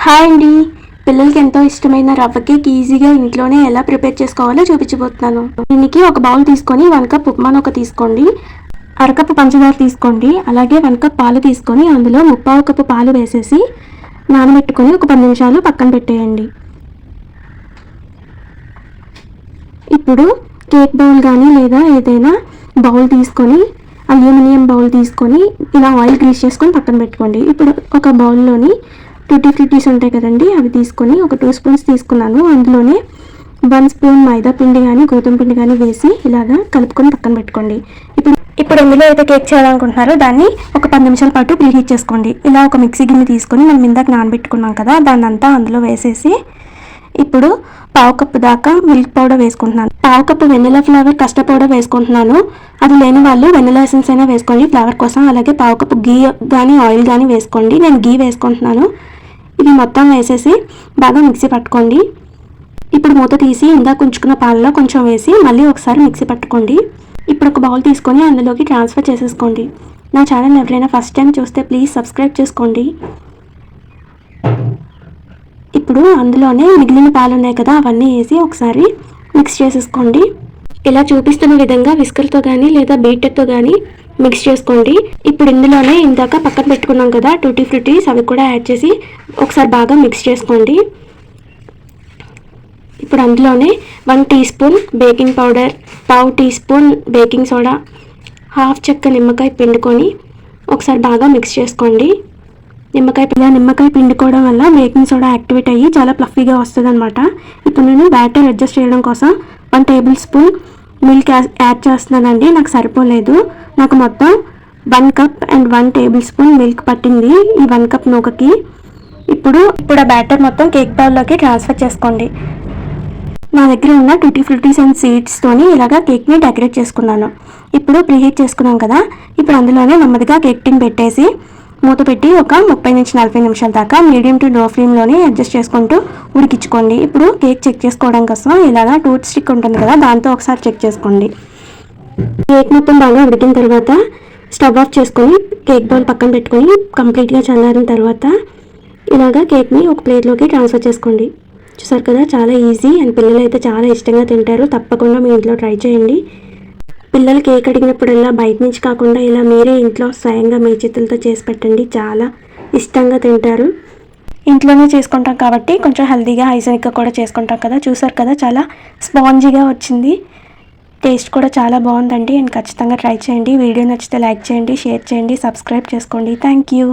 Hi అండి. పిల్లలకి ఎంతో ఇష్టమైన రవ్వ కేక్ ఈజీగా ఇంట్లోనే ఎలా ప్రిపేర్ చేసుకోవాలో చూపించబోతున్నాను. దీనికి ఒక బౌల్ తీసుకొని 1 కప్ ఉప్మా నూక తీసుకోండి, అరకప్పు పంచదార తీసుకోండి, అలాగే 1 కప్ పాలు తీసుకొని అందులో 3/4 కప్పు పాలు వేసేసి నానబెట్టుకొని ఒక 10 నిమిషాలు పక్కన పెట్టేయండి. ఇప్పుడు కేక్ బౌల్ కానీ లేదా ఏదైనా బౌల్ తీసుకొని అల్యూమినియం బౌల్ తీసుకొని ఇలా ఆయిల్ గ్రీస్ చేసుకొని పక్కన పెట్టుకోండి. ఇప్పుడు ఒక బౌల్లోని టూటీ ఫ్రూటీస్ ఉంటాయి కదండి, అవి తీసుకొని ఒక 2 స్పూన్స్ తీసుకున్నాను. అందులోనే 1 స్పూన్ మైదా పిండి కానీ గోధుమ పిండి కానీ వేసి ఇలాగా కలుపుకొని పక్కన పెట్టుకోండి. ఇప్పుడు ఇందులో అయితే కేక్ చేయాలనుకుంటున్నారో దాన్ని ఒక 10 నిమిషాల పాటు ప్రీ హీట్ చేసుకోండి. ఇలా ఒక మిక్సీ గిన్నె తీసుకొని మనం ఇందాక నానబెట్టుకున్నాం కదా, దాన్ని అంతా అందులో వేసేసి ఇప్పుడు 1/2 కప్పు దాకా మిల్క్ పౌడర్ వేసుకుంటున్నాను. 1/2 cup vanilla flavour custard powder వేసుకుంటున్నాను. అది లేని వాళ్ళు వెనిలా ఎసెన్స్ అయినా వేసుకోండి ఫ్లేవర్ కోసం. అలాగే 1/2 కప్పు గీ కానీ ఆయిల్ కానీ వేసుకోండి. నేను గీ వేసుకుంటున్నాను. ఇది మొత్తం వేసేసి బాగా మిక్సీ పట్టుకోండి. ఇప్పుడు మూత తీసి ఇందాక ఉంచుకున్న పాలలో కొంచెం వేసి మళ్ళీ ఒకసారి మిక్సీ పట్టుకోండి. ఇప్పుడు ఒక బౌల్ తీసుకొని అందులోకి ట్రాన్స్ఫర్ చేసేసుకోండి. నా ఛానల్ ఎవరైనా ఫస్ట్ టైం చూస్తే ప్లీజ్ సబ్స్క్రైబ్ చేసుకోండి. ఇప్పుడు అందులోనే మిగిలిన పాలు ఉన్నాయి కదా, అవన్నీ వేసి ఒకసారి మిక్స్ చేసేసుకోండి. ఇలా చూపిస్తున్న విధంగా విస్కర్తో కానీ లేదా బీటర్తో కానీ మిక్స్ చేసుకోండి. ఇప్పుడు ఇందులోనే ఇందాక పక్కన పెట్టుకున్నాం కదా టూటీ ఫ్రూటీస్, అవి కూడా యాడ్ చేసి ఒకసారి బాగా మిక్స్ చేసుకోండి. ఇప్పుడు అందులోనే 1 teaspoon baking powder, 1/2 teaspoon baking soda, 1/2 చెక్క నిమ్మకాయ పిండుకొని ఒకసారి బాగా మిక్స్ చేసుకోండి. నిమ్మకాయ పిండుకోవడం వల్ల బేకింగ్ సోడా యాక్టివేట్ అయ్యి చాలా ప్లఫీగా వస్తుంది అనమాట. ఇప్పుడు నేను బ్యాటర్ అడ్జస్ట్ చేయడం కోసం 1 టేబుల్ స్పూన్ మిల్క్ యాడ్ చేస్తున్నానండి. నాకు సరిపోలేదు. నాకు మొత్తం 1 cup and 1 table spoon milk పట్టింది ఈ 1 కప్ నూకకి. ఇప్పుడు ఆ బ్యాటర్ మొత్తం కేక్ బౌల్లోకి ట్రాన్స్ఫర్ చేసుకోండి. నా దగ్గర ఉన్న టూటీ ఫ్రూటీస్ అండ్ సీడ్స్తోని ఇలాగా కేక్ని డెకరేట్ చేసుకున్నాను. ఇప్పుడు ప్రీహీట్ చేసుకున్నాం కదా, ఇప్పుడు అందులోనే నెమ్మదిగా కేక్ టిన్ పెట్టేసి మూత పెట్టి ఒక 30 నుంచి 40 నిమిషాల దాకా మీడియం టు లో ఫ్లేమ్లోనే అడ్జస్ట్ చేసుకుంటూ ఉడికించుకోండి. ఇప్పుడు కేక్ చెక్ చేసుకోవడం కోసం ఇలాగా టూత్ స్టిక్ ఉంటుంది కదా, దాంతో ఒకసారి చెక్ చేసుకోండి. కేక్ మొత్తం బాగా ఉడికిన తర్వాత స్టవ్ ఆఫ్ చేసుకొని కేక్ బౌల్ పక్కన పెట్టుకొని కంప్లీట్గా చల్లారిన తర్వాత ఇలాగా కేక్ని ఒక ప్లేట్లోకి ట్రాన్స్ఫర్ చేసుకోండి. చూసారు కదా, చాలా ఈజీ అండ్ పిల్లలు అయితే చాలా ఇష్టంగా తింటారు. తప్పకుండా మీ ఇంట్లో ట్రై చేయండి. పిల్లలు కేక్ అడిగినప్పుడల్లా బయట నుంచి కాకుండా ఇలా మీరే ఇంట్లో స్వయంగా మీ చేతులతో చేసి పెట్టండి, చాలా ఇష్టంగా తింటారు. ఇంట్లోనే చేసుకుంటాం కాబట్టి కొంచెం హెల్తీగా హైజెనిక్గా కూడా చేసుకుంటాం కదా. చూసారు కదా, చాలా స్పాంజీగా వచ్చింది. టేస్ట్ కూడా చాలా బాగుందండి. అండ్ ఖచ్చితంగా ట్రై చేయండి. వీడియో నచ్చితే లైక్ చేయండి, షేర్ చేయండి, సబ్స్క్రైబ్ చేసుకోండి. Thank you.